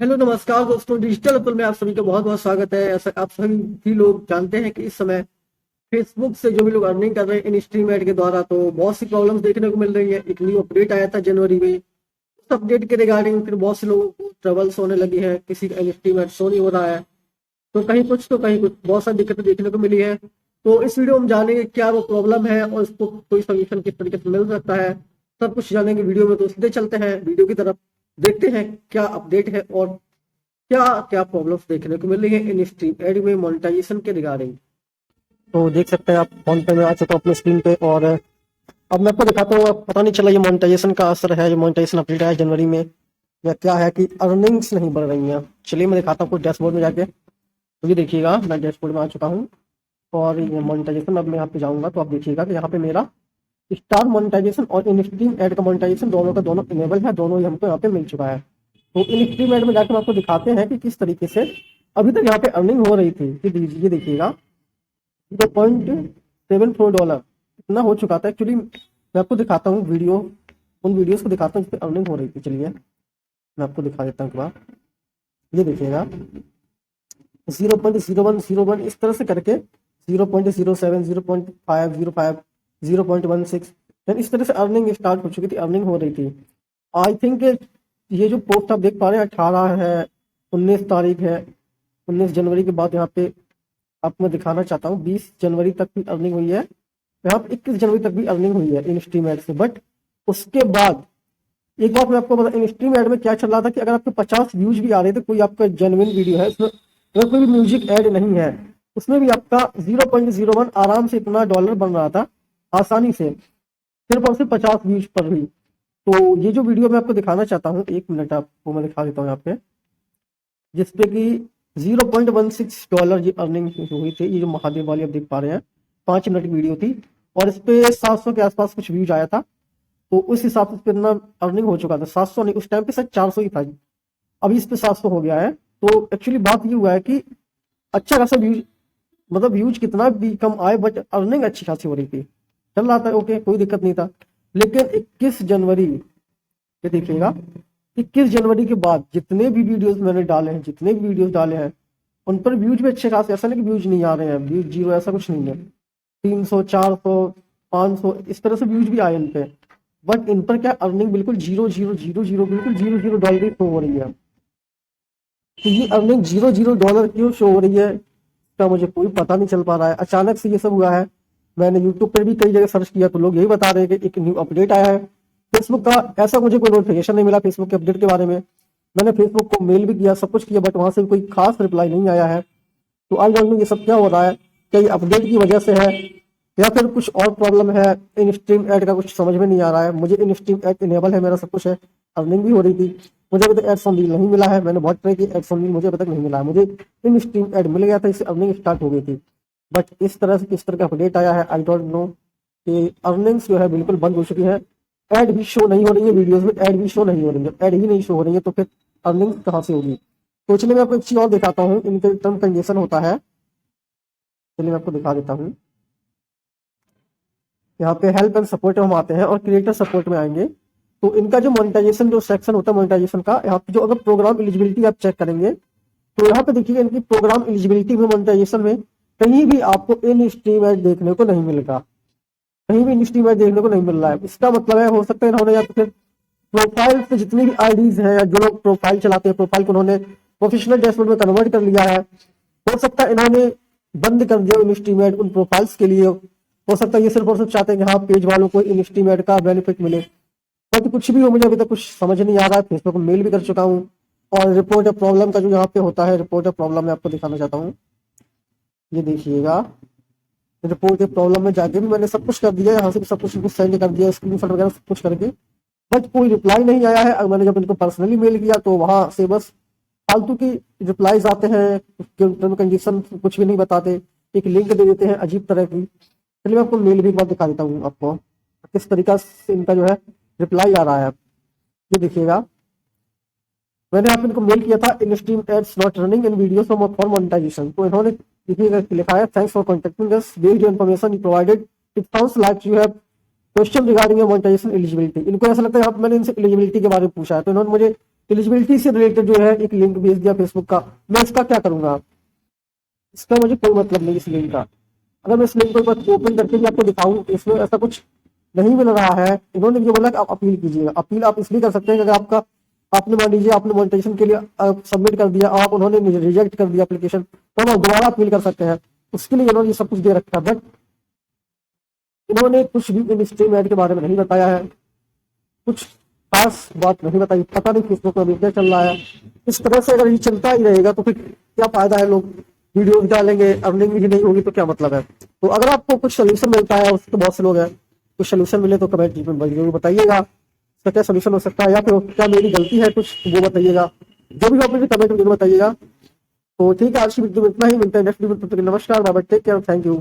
Hello नमस्कार दोस्तों, digital apple में आप सभी का बहुत बहुत स्वागत है। ऐसा आप सभी भी लोग जानते हैं कि इस समय फेसबुक से जो भी लोग अर्निंग कर रहे हैं इन स्ट्रीम एड के द्वारा, तो बहुत सी प्रॉब्लम्स देखने को मिल रही है। एक न्यू अपडेट आया था जनवरी में, उस अपडेट के रिगार्डिंग फिर बहुत से लोगों को ट्रबल्स होने लगी है, किसी का स्ट्रीम एड शो नहीं हो रहा है, तो कहीं कुछ तो कहीं कुछ, बहुत सारी दिक्कतें देखने को मिली है। तो इस वीडियो में हम जानेंगे क्या वो प्रॉब्लम है और इसको कोई सोल्यूशन किस तरीके से मिल सकता है, सब कुछ जानेंगे वीडियो में। तो सीधे चलते हैं वीडियो की तरफ, देखते हैं क्या अपडेट है और क्या क्या प्रॉब्लम्स देखने को मिल रही है इन स्ट्रीम एड में मोनेटाइजेशन के रिगार्डिंग। तो देख सकते हैं आप, फोन पे में आ चुका हूं अपने स्क्रीन पे, और अब मैं आपको दिखाता हूँ। अब पता नहीं चला ये मोनेटाइजेशन का असर है, जो मोनेटाइजेशन अपडेट आया जनवरी में, या क्या है कि अर्निंग्स नहीं बढ़ रही हैं। चलिए मैं दिखाता हूँ कुछ डैशबोर्ड में जाके। तो ये देखिएगा, मैं डैशबोर्ड में आ चुका हूँ और ये मोनेटाइजेशन, अब मैं यहाँ पे जाऊँगा तो आप देखिएगा कि यहाँ पे मेरा स्टार मोनेटाइजेशन और इन स्ट्रीम एड का मोनेटाइजेशन दोनों का दोनों इनेबल है, दोनों ही हमको यहाँ पे मिल चुका है। तो इन स्ट्रीम एड में जाकर आपको दिखाते हैं कि किस तरीके से अभी तक यहाँ पे अर्निंग हो रही थी। ये देखिएगा, $0.74 इतना हो चुका था। एक्चुअली मैं आपको दिखाता हूँ वीडियो, उन वीडियोस को दिखाता हूँ जिस पे अर्निंग हो रही थी। चलिए मैं आपको दिखा देता हूँ। ये देखिएगा 0.0101 इस तरह से करके 0.07, 0.5, 0.5, 0.16 इस तरह से अर्निंग स्टार्ट हो चुकी थी, अर्निंग हो रही थी। आई थिंक ये जो पोस्ट आप देख पा रहे हैं 18 है, 19 तारीख है, 19 जनवरी के बाद यहाँ पे आपको मैं दिखाना चाहता हूँ 20 जनवरी तक भी अर्निंग हुई है, यहाँ पे 21 जनवरी तक भी अर्निंग हुई है इन स्ट्रीम एड से। बट उसके बाद एक बात मैं आपको बता, इन स्ट्रीम एड में क्या चल रहा था कि अगर आपके 50 व्यूज भी आ रहे थे, कोई आपका जेन्युइन वीडियो है, उसमें अगर कोई भी म्यूजिक ऐड नहीं है, उसमें भी आपका 0.01 आराम से इतना डॉलर बन रहा था आसानी से, सिर्फ और सिर्फ 50 व्यूज पर भी। तो ये जो वीडियो मैं आपको दिखाना चाहता हूँ, 1 मिनट आपको मैं दिखा देता हूँ यहाँ पे, जिसपे कि $0.16 ये अर्निंग हुई थी। ये जो महादेव वाली आप देख पा रहे हैं 5 मिनट की वीडियो थी और इस पे 700 के आसपास कुछ व्यूज आया था। तो उस हिसाब से इतना अर्निंग हो चुका था। 700 नहीं, उस टाइम पे शायद 400 ही था, अभी इस पे 700 हो गया है। तो एक्चुअली बात ये हुआ है कि अच्छा खासा व्यूज, मतलब व्यूज कितना भी कम आए बट अर्निंग अच्छी खासी हो रही थी, चल रहा था, ओके, कोई दिक्कत नहीं था। लेकिन 21 जनवरी, ये देखिएगा 21 जनवरी के बाद जितने भी वीडियोस मैंने डाले हैं, जितने भी वीडियोस डाले हैं, उन पर व्यूज भी अच्छे खासे, ऐसा नहीं कि व्यूज नहीं आ रहे हैं, व्यूज जीरो ऐसा कुछ नहीं है। 300, 400, 500 इस तरह से व्यूज भी आए इन पे, बट इन पर क्या अर्निंग बिल्कुल जीरो जीरो जीरो जीरो, बिल्कुल $0 शो हो रही है। तो ये अर्निंग $0 क्यों शो हो रही है इसका मुझे कोई पता नहीं चल पा रहा है। अचानक से ये सब हुआ है। मैंने यूट्यूब पर भी कई जगह सर्च किया तो लोग यही बता रहे हैं कि एक न्यू अपडेट आया है। फेसबुक का ऐसा मुझे कोई नोटिफिकेशन नहीं मिला फेसबुक के अपडेट के बारे में। मैंने फेसबुक को मेल भी किया, सब कुछ किया, बट वहां से कोई खास रिप्लाई नहीं आया है। तो आई डोंट नो ये सब क्या हो रहा है, क्या ये अपडेट की वजह से है या फिर कुछ और प्रॉब्लम है। इन स्ट्रीम एड का कुछ समझ में नहीं आ रहा है। मुझे इन स्ट्रीम एड इनेबल है, मेरा सब कुछ है, अर्निंग भी हो रही थी, मुझे अभी तक एड्स ऑन रील नहीं मिला है। मैंने बहुत ट्राई की, एड्स ऑन रील मुझे अभी तक नहीं मिला है। मुझे इन स्ट्रीम एड मिल गया था, इससे अर्निंग स्टार्ट हो गई थी। बट इस तरह से किस तरह का अपडेट आया है आई डोंट नो, कि अर्निंग्स जो है बिल्कुल बंद हो चुकी है। एड भी शो नहीं हो रही है वीडियोस में, एड भी शो नहीं हो रही है, एड ही नहीं शो हो रही है, तो फिर अर्निंग कहाँ से होगी। तो चलिए मैं आपको एक चीज और दिखाता हूँ, इनके टर्म कंडीशन होता है। चलिए मैं आपको दिखा देता हूँ। यहाँ पे हेल्प एंड सपोर्ट में हम आते हैं और क्रिएटर सपोर्ट में आएंगे। तो इनका जो मोनेटाइजेशन जो सेक्शन होता है मोनेटाइजेशन का, यहाँ पे जो अगर प्रोग्राम एलिजिबिलिटी आप चेक करेंगे तो यहाँ पे देखिएगा इनकी प्रोग्राम एलिजिबिलिटी में मोनेटाइजेशन में कहीं भी आपको इन स्ट्रीम एड देखने को नहीं मिलेगा, कहीं भी इन स्ट्रीम एड देखने को नहीं मिल रहा है। इसका मतलब है, हो सकता है इन्होंने या तो फिर प्रोफाइल से जितनी भी आईडीज है या जो लोग प्रोफाइल चलाते हैं, प्रोफाइल को उन्होंने प्रोफेशनल डैशबोर्ड में कन्वर्ट कर लिया है। हो सकता है इन्होंने बंद कर दिया इन स्ट्रीम एड उन प्रोफाइल्स के लिए। हो सकता है ये सिर्फ और सिर्फ चाहते हैं कि हाँ पेज वालों को इन स्ट्रीम एड का बेनिफिट मिले। बाकी कुछ भी हो, मुझे अभी तक कुछ समझ नहीं आ रहा है। फेसबुक में मेल भी कर चुका हूँ और रिपोर्ट ऑफ प्रॉब्लम का जो यहाँ पे होता है, रिपोर्ट ऑफ प्रॉब्लम मैं आपको दिखाना चाहता हूँ। ये देखिएगा, रिपोर्ट ऑफ प्रॉब्लम में जाके भी मैंने सब कुछ कर दिया, यहाँ से भी सब कुछ सेंड कर दिया, स्क्रीनशॉट वगैरह सब कुछ करके, बट कोई रिप्लाई नहीं आया है। मैंने जब इनको पर्सनली मेल किया तो वहां से बस फालतू की रिप्लाईज आते हैं, टर्म कंडीशन कुछ भी नहीं बताते, एक लिंक दे देते हैं अजीब तरह की। चलिए मैं आपको मेल भी एक बार दिखा देता हूँ आपको किस तरीका से इनका जो है रिप्लाई आ रहा है। ये देखिएगा, मैंने आप इनको मेल किया था, in stream ads not running in videos for monetisation. तो इन्होंने देखिएगा लिखा है, thanks for contacting us, based on information you provided it sounds like you have question regarding your monetisation eligibility. इनको ऐसा लगता है यहाँ मैंने इनसे एलिजिबिलिटी के बारे में पूछा है, तो इन्होंने मुझे एलिजिबिलिटी से रिलेटेड जो है एक लिंक भेज दिया फेसबुक का, मैं इसका क्या करूंगा? इसका मुझे कोई मतलब नहीं इस लिंक का। अगर मैं इस लिंक को ओपन करके भी आपको दिखाऊं तो इसमें ऐसा कुछ नहीं मिल रहा है। इन्होंने जो बोला कि आप अपील कीजिएगा, अपील आप इसलिए कर सकते हैं कि अगर आपका आपने मान लीजिए आपने मोनेटाइजेशन के लिए सबमिट कर दिया, आप उन्होंने रिजेक्ट कर दिया एप्लीकेशन, तो हम दोबारा अपील कर सकते हैं। उसके लिए इन्होंने ये सब कुछ दे रखा है, बट इन्होंने कुछ भी इन स्ट्रीम ऐड के बारे में नहीं बताया है, कुछ खास बात नहीं बताई। पता नहीं फेसबुक में क्या चल रहा है। इस तरह से अगर ये चलता ही रहेगा तो फिर क्या फायदा है? लोग वीडियो डालेंगे, अर्निंग ही नहीं होगी तो क्या मतलब है? तो अगर आपको कुछ सोल्यूशन मिलता है, उसके बहुत से लोग हैं, कुछ सोल्यूशन मिले तो कमेंट में जरूर बताइएगा इसका क्या सोल्यूशन हो सकता है, या फिर क्या मेरी गलती है कुछ वो बताइएगा। जो भी आप मुझे कमेंट में जरूर बताइएगा। तो ठीक है, आज की वीडियो में इतना ही, मिलते हैं नेक्स्ट वीडियो में। नमस्कार, bye bye, take care, thank you.